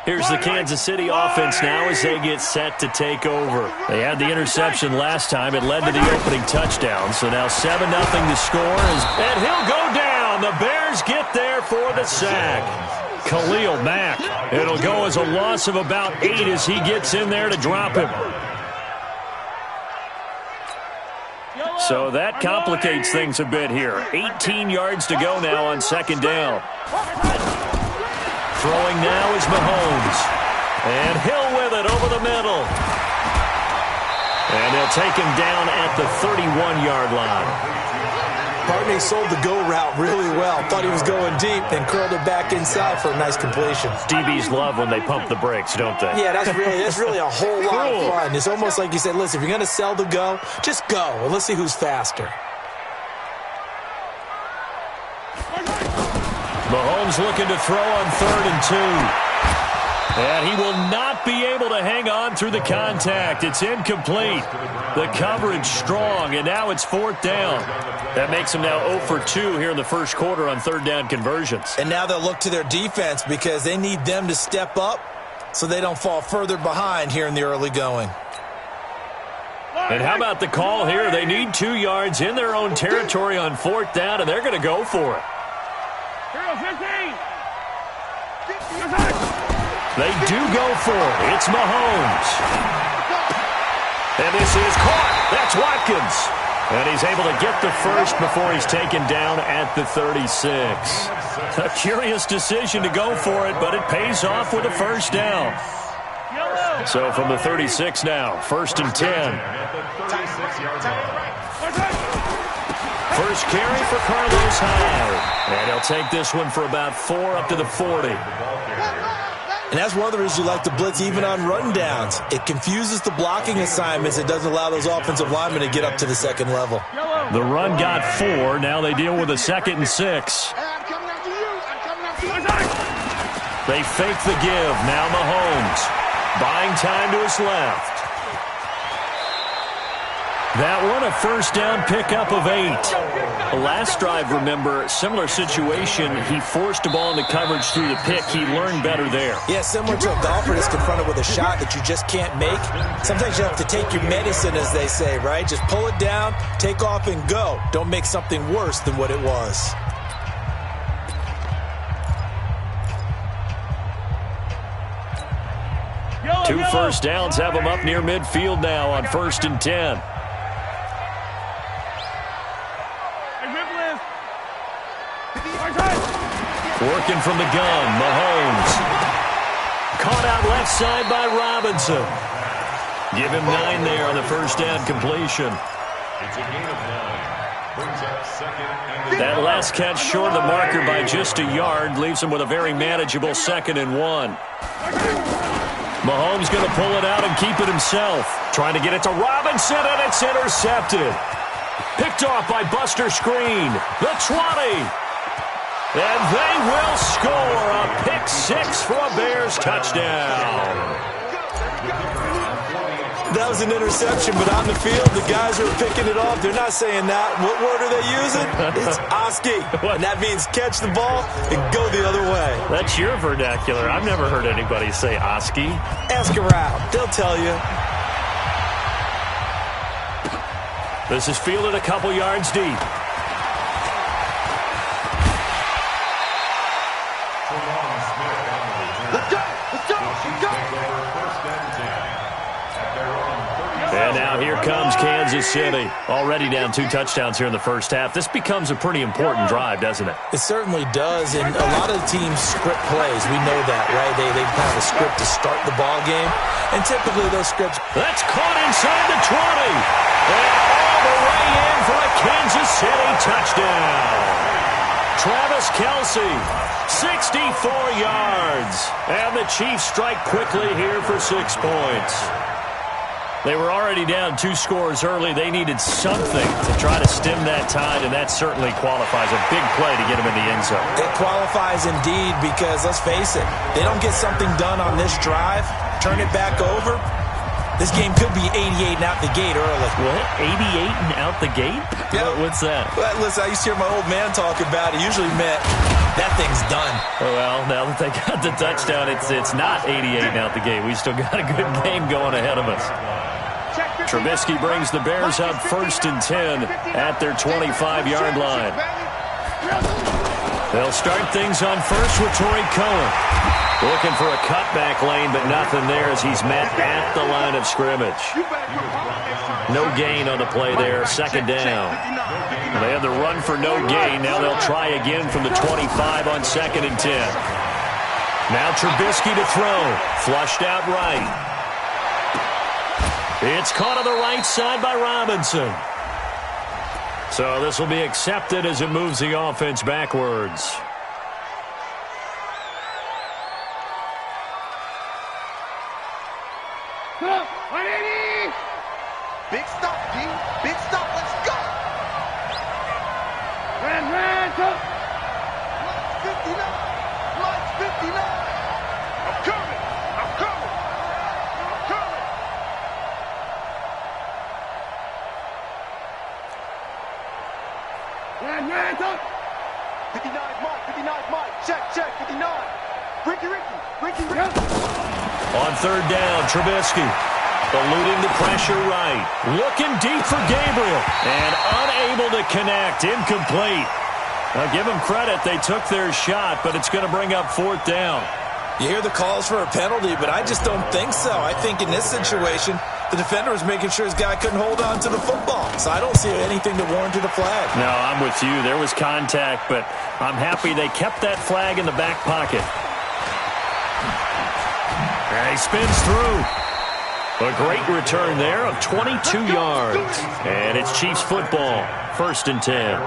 Here's the Kansas City offense now as they get set to take over. They had the interception last time. It led to the opening touchdown. So now 7-0 to score. And he'll go down. The Bears get there for the sack. Khalil Mack. It'll go as a loss of about 8 as he gets in there to drop him. So that complicates things a bit here. 18 yards to go now on second down. Throwing now is Mahomes. And Hill with it over the middle. And they'll take him down at the 31-yard line. Barney sold the go route really well. Thought he was going deep and curled it back inside for a nice completion. DBs love when they pump the brakes, don't they? Yeah, that's really a whole lot of fun. It's almost like you said, listen, if you're going to sell the go, just go. And let's see who's faster. Mahomes looking to throw on 3rd and 2. And he will not be able to hang on through the contact. It's incomplete. The coverage strong, and now it's 4th down. That makes him now 0 for 2 here in the first quarter on 3rd down conversions. And now they'll look to their defense because they need them to step up so they don't fall further behind here in the early going. And how about the call here? They need 2 yards in their own territory on 4th down, and they're going to go for it. They do go for it. It's Mahomes. And this is caught. That's Watkins. And he's able to get the first before he's taken down at the 36. A curious decision to go for it, but it pays off with a first down. So from the 36 now, 1st and 10. First carry for Carlos Hyde. And he'll take this one for about 4 up to the 40. And that's one of the reasons you like to blitz even on run downs. It confuses the blocking assignments. It doesn't allow those offensive linemen to get up to the second level. The run got 4. Now they deal with a 2nd and 6. They fake the give. Now Mahomes buying time to his left. That one a first down pickup of 8. Last drive, remember, similar situation. He forced the ball into coverage through the pick. He learned better there. Yeah, similar to a golfer that's confronted with a shot that you just can't make. Sometimes you have to take your medicine, as they say, right? Just pull it down, take off, and go. Don't make something worse than what it was. Two first downs have him up near midfield now on 1st and 10. Working from the gun, Mahomes. Caught out left side by Robinson. Give him 9 there on the first down completion. It's a gain of 9. Brings up 2nd and 1. That last catch short of the marker by just a yard leaves him with a very manageable 2nd and 1. Mahomes going to pull it out and keep it himself. Trying to get it to Robinson, and it's intercepted. Picked off by Buster Screen. The 20. And they will score a pick 6 for a Bears touchdown. That was an interception, but on the field, the guys who are picking it off, they're not saying that. What word are they using? It's Oski. And that means catch the ball and go the other way. That's your vernacular. I've never heard anybody say Oski. Ask around. They'll tell you. This is fielded a couple yards deep. And now here comes Kansas City. Already down 2 touchdowns here in the first half. This becomes a pretty important drive, doesn't it? It certainly does, and a lot of the teams script plays. We know that, right? They have a script to start the ball game, and typically those scripts... That's caught inside the 20. And all the way in for a Kansas City touchdown. Travis Kelce, 64 yards. And the Chiefs strike quickly here for 6 points. They were already down 2 scores early. They needed something to try to stem that tide, and that certainly qualifies. A big play to get them in the end zone. It qualifies indeed because, let's face it, they don't get something done on this drive, turn it back over, This game could be 88 and out the gate early. What? 88 and out the gate? Yeah. What's that? Well, listen, I used to hear my old man talk about it. Usually meant that thing's done. Well, now that they got the touchdown, it's not 88 and out the gate. We still got a good game going ahead of us. Trubisky brings the Bears up 1st and 10 at their 25-yard line. They'll start things on first with Torrey Cohen. Looking for a cutback lane, but nothing there as he's met at the line of scrimmage. No gain on the play there, 2nd down. They have the run for no gain. Now they'll try again from the 25 on 2nd and 10. Now Trubisky to throw. Flushed out right. It's caught on the right side by Robinson. So this will be accepted as it moves the offense backwards. Big stop, D. Big stop. Let's go. Ran, go. Lights 59. Lights 59. I'm coming. I'm coming. I'm coming. Ran, go. 59 Mike. 59 Mike. Check. 59. Ricky. On 3rd down, Trubisky. Eluding the pressure right. Looking deep for Gabriel. And unable to connect. Incomplete. Now give them credit. They took their shot, but it's going to bring up 4th down. You hear the calls for a penalty, but I just don't think so. I think in this situation, the defender was making sure his guy couldn't hold on to the football. So I don't see anything to warrant a flag. No, I'm with you. There was contact, but I'm happy they kept that flag in the back pocket. And he spins through. A great return there of 22 yards. And it's Chiefs football. 1st and 10.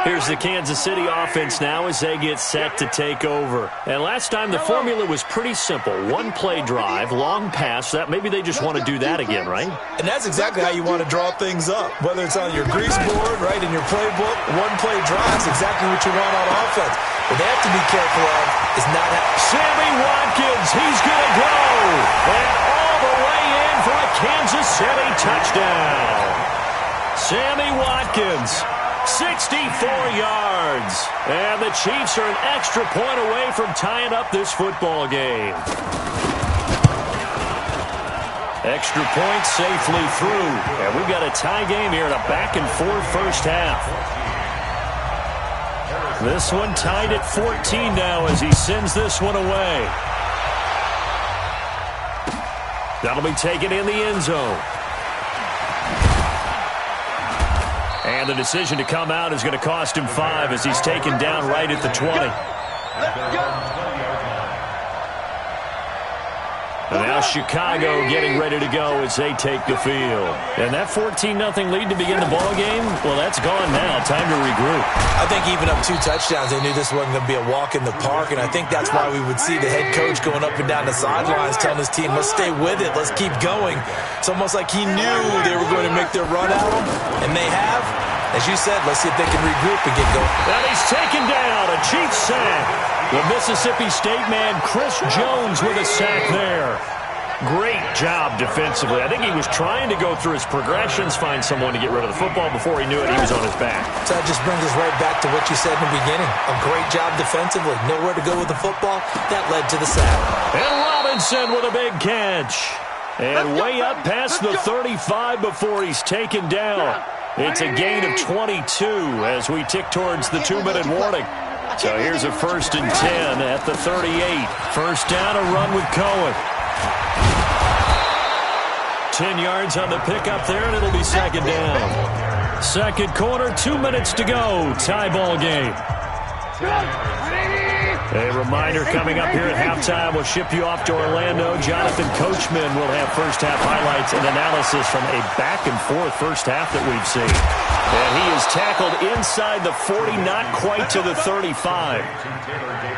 Here's the Kansas City offense now as they get set to take over. And last time the formula was pretty simple. One play drive, long pass. That maybe they just want to do that again, right? And that's exactly how you want to draw things up. Whether it's on your grease board, right, in your playbook, one play drive is exactly what you want on offense. What they have to be careful of is not Sammy Watkins, he's going to go. And all the way in for a Kansas City touchdown. Sammy Watkins, 64 yards. And the Chiefs are an extra point away from tying up this football game. Extra point safely through. And we've got a tie game here in a back-and-forth first half. This one tied at 14 now as he sends this one away. That'll be taken in the end zone. And the decision to come out is going to cost him 5 as he's taken down right at the 20. And now Chicago getting ready to go as they take the field. And that 14-0 lead to begin the ball game, well, that's gone now. Time to regroup. I think even up 2 touchdowns, they knew this wasn't going to be a walk in the park, and I think that's why we would see the head coach going up and down the sidelines telling his team, let's stay with it, let's keep going. It's almost like he knew they were going to make their run at him, and they have. As you said, let's see if they can regroup and get going. And he's taken down. A Chiefs sack. The Mississippi State man, Chris Jones, with a sack there. Great job defensively. I think he was trying to go through his progressions, find someone to get rid of the football. Before he knew it, he was on his back. So that just brings us right back to what you said in the beginning. A great job defensively. Nowhere to go with the football. That led to the sack. And Robinson with a big catch. And way up past the 35 before he's taken down. It's a gain of 22 as we tick towards the 2-minute warning. So here's a 1st and 10 at the 38. First down, a run with Cohen. 10 yards on the pickup there, and it'll be 2nd down. Second quarter, 2 minutes to go. Tie ball game. A reminder coming up here at halftime. We'll ship you off to Orlando. Jonathan Coachman will have first half highlights and analysis from a back-and-forth first half that we've seen. And he is tackled inside the 40, not quite to the 35.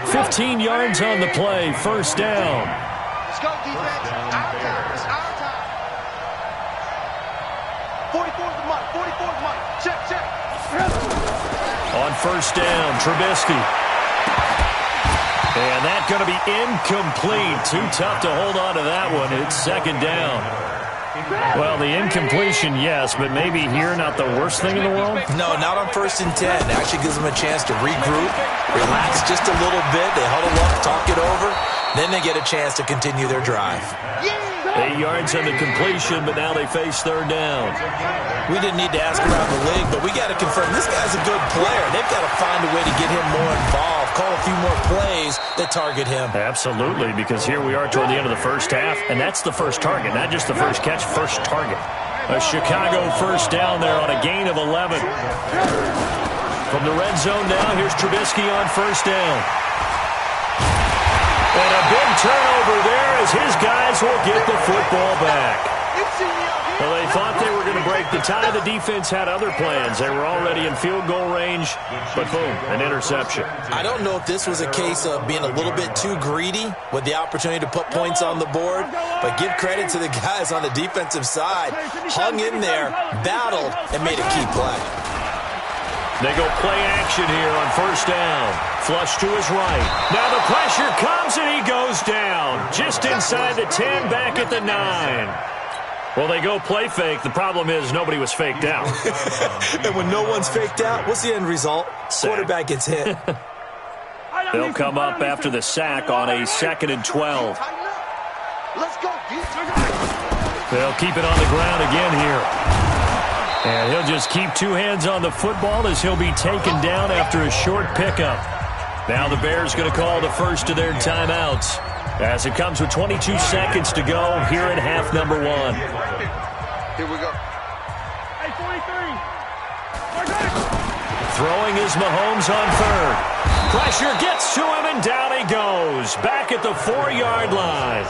15 yards on the play, first down. Let's go, defense. Our time. It's our time. 44's the mic. 44's the mic. Check. On first down, Trubisky. And that's going to be incomplete. Too tough to hold on to that one. It's second down. Well, the incompletion, yes, but maybe here not the worst thing in the world? No, not on 1st and 10. It actually gives them a chance to regroup, relax just a little bit. They huddle up, talk it over. Then they get a chance to continue their drive. 8 yards on the completion, but now they face third down. We didn't need to ask around the league, but we got to confirm this guy's a good player. They've got to find a way to get him more involved, call a few more plays that target him. Absolutely, because here we are toward the end of the first half, and that's the first target, not just the first catch, first target. A Chicago first down there on a gain of 11. From the red zone now, here's Trubisky on first down. And a big turnover there as his guys will get the football back. Well, they thought they were going to break the tie. The defense had other plans. They were already in field goal range, but boom, an interception. I don't know if this was a case of being a little bit too greedy with the opportunity to put points on the board, but give credit to the guys on the defensive side. Hung in there, battled, and made a key play. They go play action here on first down. Flush to his right. Now the pressure comes and he goes down. Just inside the 10, back at the 9. Well, they go play fake. The problem is nobody was faked out. And when no one's faked out, what's the end result? Sack. Quarterback gets hit. They'll come up after the sack on a 2nd and 12. Let's go, They'll keep it on the ground again here. And he'll just keep 2 hands on the football as he'll be taken down after a short pickup. Now the Bears going to call the first of their timeouts as it comes with 22 seconds to go here in half number 1. Here we go. Hey, 23. Throwing is Mahomes on third. Pressure gets to him and down he goes. Back at the 4-yard line.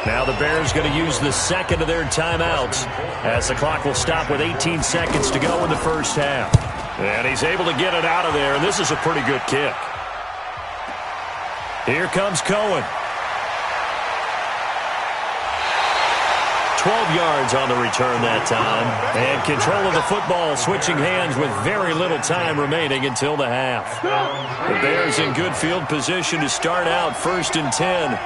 Now the Bears going to use the second of their timeouts as the clock will stop with 18 seconds to go in the first half. And he's able to get it out of there, and this is a pretty good kick. Here comes Cohen. 12 yards on the return that time. And control of the football switching hands with very little time remaining until the half. The Bears in good field position to start out 1st and 10.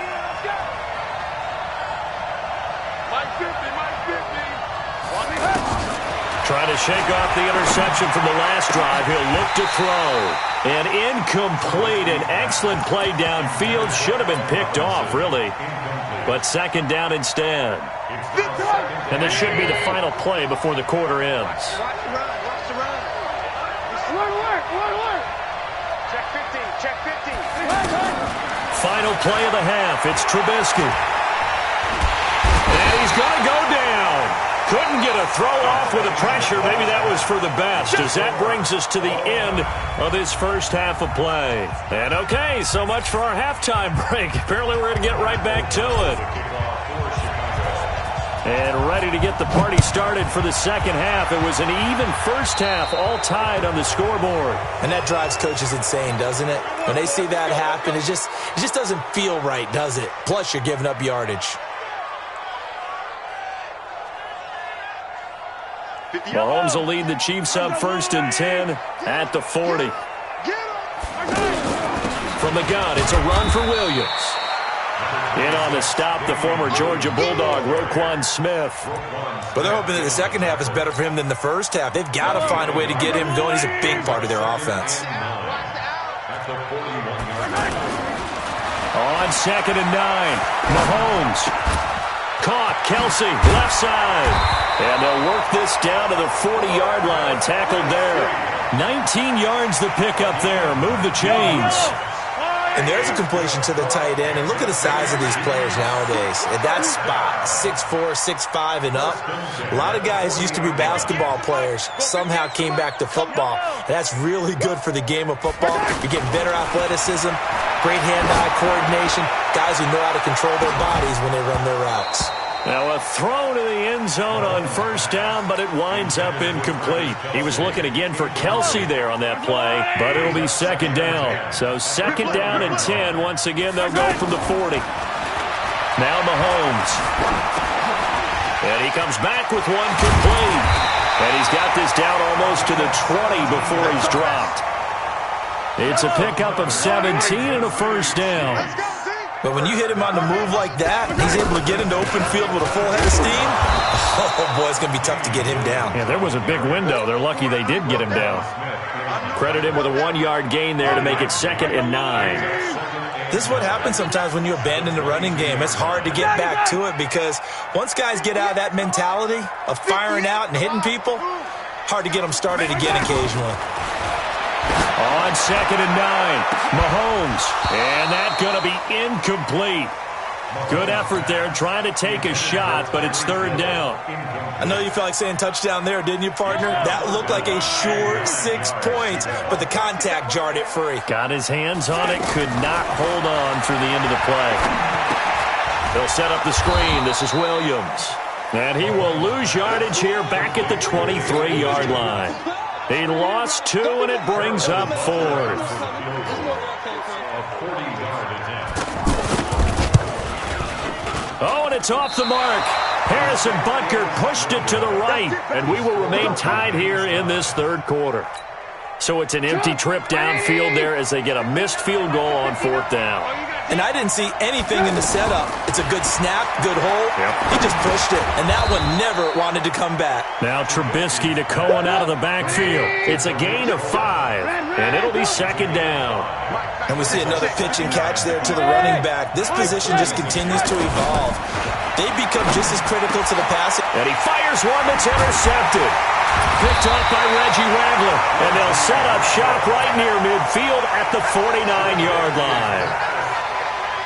Trying to shake off the interception from the last drive. He'll look to throw. And incomplete. An excellent play downfield. Should have been picked off, really. But second down instead. And this should be the final play before the quarter ends. Watch the run. Check 15. Final play of the half. It's Trubisky. And he's going to go down. Couldn't get a throw off with the pressure. Maybe that was for the best, as that brings us to the end of this first half of play. And okay, so much for our halftime break. Apparently we're going to get right back to it. And ready to get the party started for the second half. It was an even first half, all tied on the scoreboard. And that drives coaches insane, doesn't it? When they see that happen, it just doesn't feel right, does it? Plus, you're giving up yardage. Mahomes will lead the Chiefs up 1st and 10 at the 40. From the gun, it's a run for Williams. In on the stop, the former Georgia Bulldog, Roquan Smith. But they're hoping that the second half is better for him than the first half. They've got to find a way to get him going. He's a big part of their offense. On 2nd and 9, Mahomes. Caught, Kelsey, left side. And they'll work this down to the 40-yard line, tackled there. 19 yards the pickup there, move the chains. And there's a completion to the tight end. And look at the size of these players nowadays. At that spot, 6'4", 6'5", and up. A lot of guys used to be basketball players, somehow came back to football. And that's really good for the game of football. You're getting better athleticism, great hand-eye coordination, guys who know how to control their bodies when they run their routes. Now a throw to the end zone on first down, but it winds up incomplete. He was looking again for Kelsey there on that play, but it'll be second down. So second down and 10. Once again, they'll go from the 40. Now Mahomes. And he comes back with one complete. And he's got this down almost to the 20 before he's dropped. It's a pickup of 17 and a first down. But when you hit him on the move like that, he's able to get into open field with a full head of steam. Oh, boy, it's going to be tough to get him down. Yeah, there was a big window. They're lucky they did get him down. Credit him with a 1-yard gain there to make it 2nd and 9. This is what happens sometimes when you abandon the running game. It's hard to get back to it because once guys get out of that mentality of firing out and hitting people, hard to get them started again occasionally. On 2nd and 9, Mahomes, and that's going to be incomplete. Good effort there, trying to take a shot, but it's 3rd down. I know you felt like saying touchdown there, didn't you, partner? That looked like a sure 6 points, but the contact jarred it free. Got his hands on it, could not hold on through the end of the play. They'll set up the screen. This is Williams. And he will lose yardage here back at the 23-yard line. He lost 2, and it brings up 4th. Oh, and it's off the mark. Harrison Butker pushed it to the right, and we will remain tied here in this 3rd quarter. So it's an empty trip downfield there as they get a missed field goal on 4th down. And I didn't see anything in the setup. It's a good snap, good hole. Yep. He just pushed it, and that one never wanted to come back. Now Trubisky to Cohen out of the backfield. It's a gain of 5, and it'll be 2nd down. And we see another pitch and catch there to the running back. This position just continues to evolve. They become just as critical to the passing. And he fires one that's intercepted. Picked off by Reggie Wagler, and they'll set up shop right near midfield at the 49-yard line.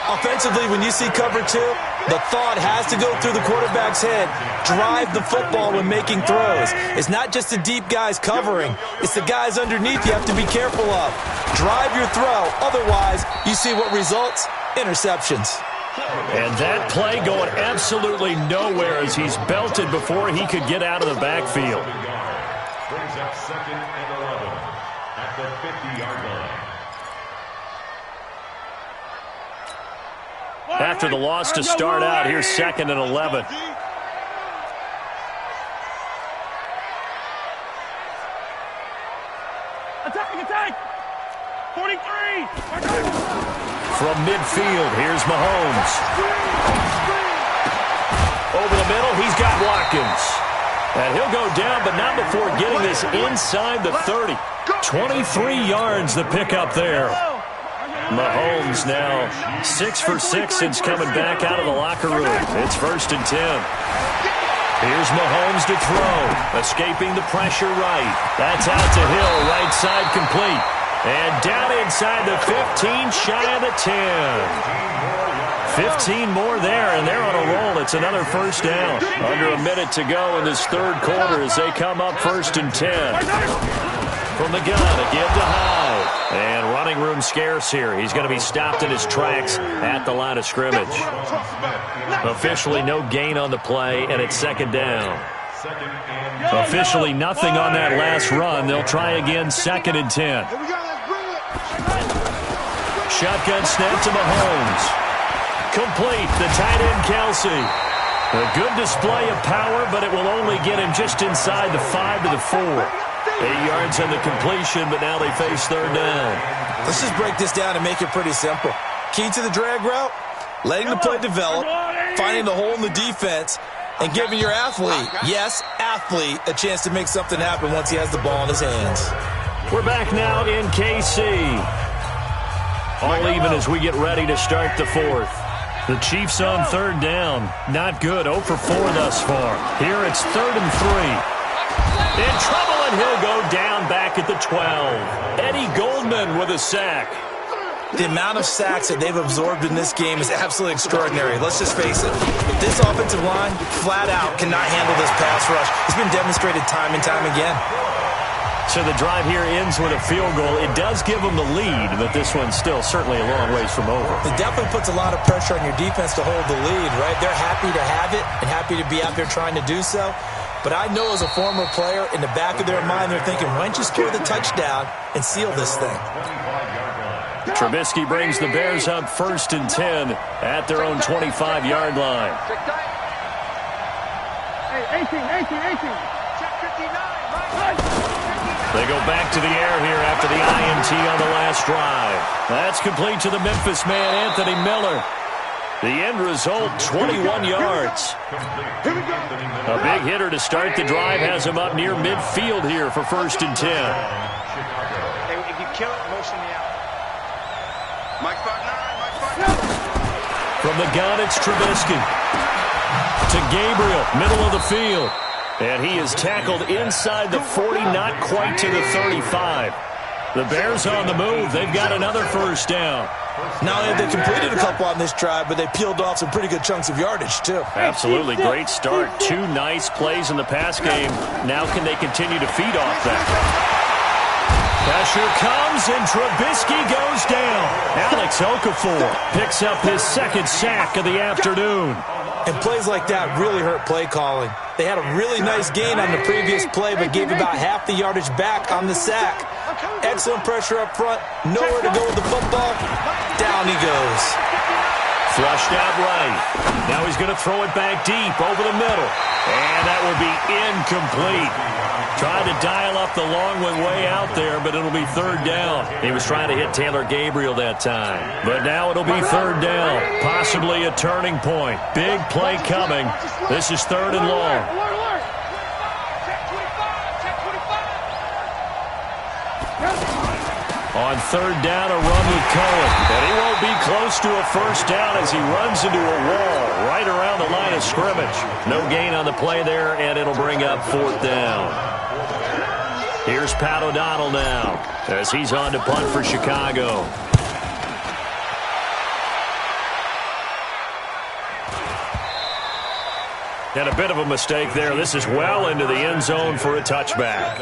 Offensively, when you see cover 2, the thought has to go through the quarterback's head. Drive the football when making throws. It's not just the deep guys covering. It's the guys underneath you have to be careful of. Drive your throw. Otherwise, you see what results? Interceptions. And that play going absolutely nowhere as he's belted before he could get out of the backfield. Brings up 2nd and 11 at the 50-yard line. After the loss to start out, here's 2nd and 11. Attack! 43! From midfield, here's Mahomes. Over the middle, he's got Watkins. And he'll go down, but not before getting this inside the 30. 23 yards the pickup there. Mahomes now 6 for 6 since coming back out of the locker room. It's 1st and 10. Here's Mahomes to throw. Escaping the pressure right. That's out to Hill, right side complete. And down inside the 15, shy of the 10. 15 more there, and they're on a roll. It's another 1st down. Under a minute to go in this 3rd quarter as they come up 1st and 10. From the gun, a give to Hyde. And running room scarce here. He's going to be stopped in his tracks at the line of scrimmage. Officially no gain on the play, and it's 2nd down. Officially nothing on that last run. They'll try again, 2nd and 10. Shotgun snap to Mahomes. Complete, the tight end Kelsey. A good display of power, but it will only get him just inside the 5 to the 4. 8 yards on the completion, but now they face 3rd down. Let's just break this down and make it pretty simple. Key to the drag route, letting the play develop, finding the hole in the defense, and giving your athlete, yes, athlete, a chance to make something happen once he has the ball in his hands. We're back now in KC. All even as we get ready to start the 4th. The Chiefs on 3rd down. Not good, 0 for 4 thus far. Here it's 3rd and 3. In trouble, and he'll go down back at the 12. Eddie Goldman with a sack. The amount of sacks that they've absorbed in this game is absolutely extraordinary. Let's just face it. This offensive line, flat out, cannot handle this pass rush. It's been demonstrated time and time again. So the drive here ends with a field goal. It does give them the lead, but this one's still certainly a long ways from over. It definitely puts a lot of pressure on your defense to hold the lead, right? They're happy to have it and happy to be out there trying to do so. But I know as a former player, in the back of their mind, they're thinking, why don't you score the touchdown and seal this thing? Trubisky brings the Bears up 1st and 10 at their own 25-yard line. Hey, 18. Check 59, right? They go back to the air here after the INT on the last drive. That's complete to the Memphis man, Anthony Miller. The end result, 21 yards. A big hitter to start the drive has him up near midfield here for 1st and 10. Hey, if you kill it, motion me out. Mike spot 9, Mike spot 9. From the gun, it's Trubisky. To Gabriel, middle of the field. And he is tackled inside the 40, not quite to the 35. The Bears on the move. They've got another 1st down. Not only have they completed a couple on this drive, but they peeled off some pretty good chunks of yardage, too. Absolutely great start. 2 nice plays in the pass game. Now can they continue to feed off that? Pressure comes, and Trubisky goes down. Alex Okafor picks up his 2nd sack of the afternoon. And plays like that really hurt play calling. They had a really nice gain on the previous play, but gave about half the yardage back on the sack. Excellent pressure up front. Nowhere to go with the football. Down he goes. Flushed out right. Now he's going to throw it back deep over the middle. And that will be incomplete. Tried to dial up the long one way out there, but it'll be 3rd down. He was trying to hit Taylor Gabriel that time. But now it'll be 3rd down. Possibly a turning point. Big play coming. This is 3rd and long. On 3rd down, a run with Cohen. And he won't be close to a 1st down as he runs into a wall right around the line of scrimmage. No gain on the play there, and it'll bring up 4th down. Here's Pat O'Donnell now as he's on to punt for Chicago. And a bit of a mistake there. This is well into the end zone for a touchback.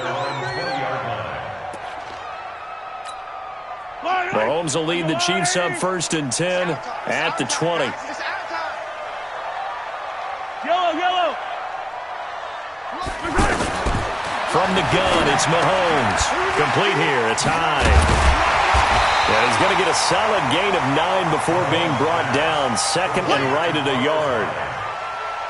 Mahomes will lead the Chiefs up 1st and 10 at the 20. Yellow. From the gun, it's Mahomes. Complete here. It's high. And he's going to get a solid gain of 9 before being brought down. 2nd and right at a yard.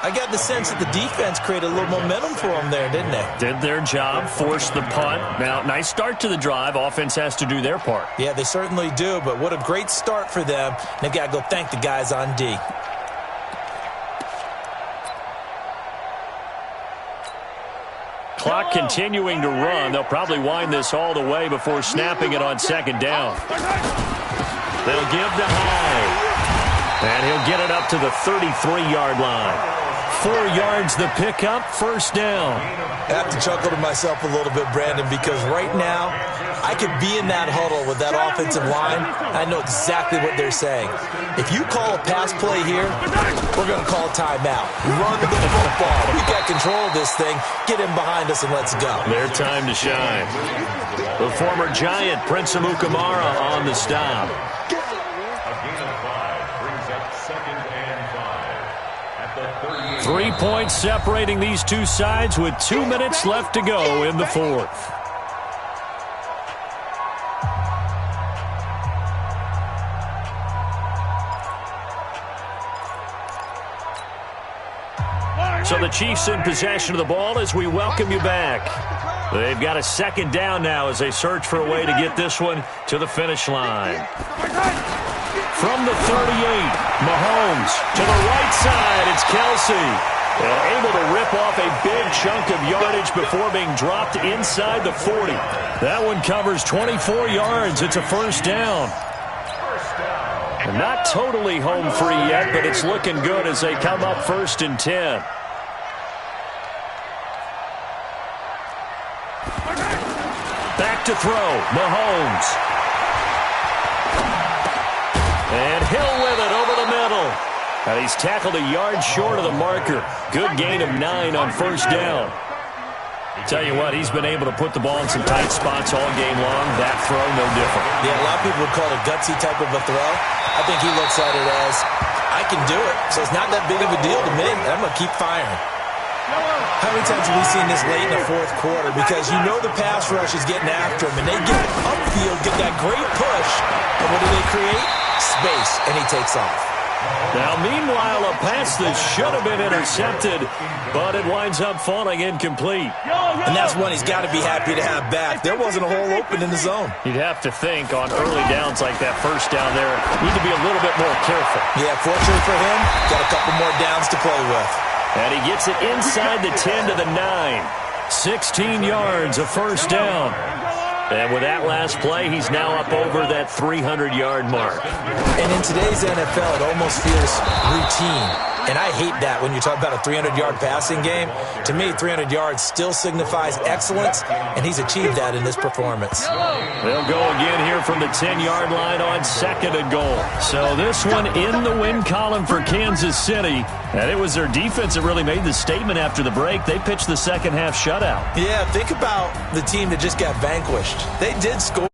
I got the sense that the defense created a little momentum for them there, didn't they? Did their job, forced the punt. Now, nice start to the drive. Offense has to do their part. Yeah, they certainly do, but what a great start for them. They've got to go thank the guys on D. Clock continuing to run. They'll probably wind this all the way before snapping it on 2nd down. They'll give to High. And he'll get it up to the 33-yard line. 4 yards the pickup, 1st down. I have to chuckle to myself a little bit, Brandon, because right now I could be in that huddle with that offensive line. I know exactly what they're saying. If you call a pass play here, we're going to call a timeout. Run the football. We got control of this thing. Get him behind us and let's go. Their time to shine. The former Giant, Prince Amukamara, on the stop. 3 points separating these two sides with 2 minutes left to go in the 4th. So the Chiefs in possession of the ball as we welcome you back. They've got a 2nd down now as they search for a way to get this one to the finish line. From the 38, Mahomes to the right side, it's Kelsey. And able to rip off a big chunk of yardage before being dropped inside the 40. That one covers 24 yards. It's a 1st down. And not totally home free yet, but it's looking good as they come up 1st and 10. Back to throw, Mahomes. And Hill with it over the middle. And he's tackled a yard short of the marker. Good gain of 9 on 1st down. Tell you what, he's been able to put the ball in some tight spots all game long. That throw, no different. Yeah, a lot of people would call it a gutsy type of a throw. I think he looks at it as, I can do it, so it's not that big of a deal to me. I'm going to keep firing. How many times have we seen this late in the 4th quarter? Because you know the pass rush is getting after him, and they get upfield, get that great push, and what do they create? Space, and he takes off. Now, meanwhile, a pass that should have been intercepted, but it winds up falling incomplete. And that's one he's got to be happy to have back. There wasn't a hole open in the zone. You'd have to think on early downs like that first down there, need to be a little bit more careful. Yeah, fortunately for him, got a couple more downs to play with. And he gets it inside the 10 to the 9. 16 yards, a first down. And with that last play, he's now up over that 300-yard mark. And in today's NFL, it almost feels routine. And I hate that when you talk about a 300-yard passing game. To me, 300 yards still signifies excellence, and he's achieved that in this performance. They'll go again here from the 10-yard line on 2nd and goal. So this one in the win column for Kansas City. And it was their defense that really made the statement after the break. They pitched the second half shutout. Yeah, think about the team that just got vanquished. They did score.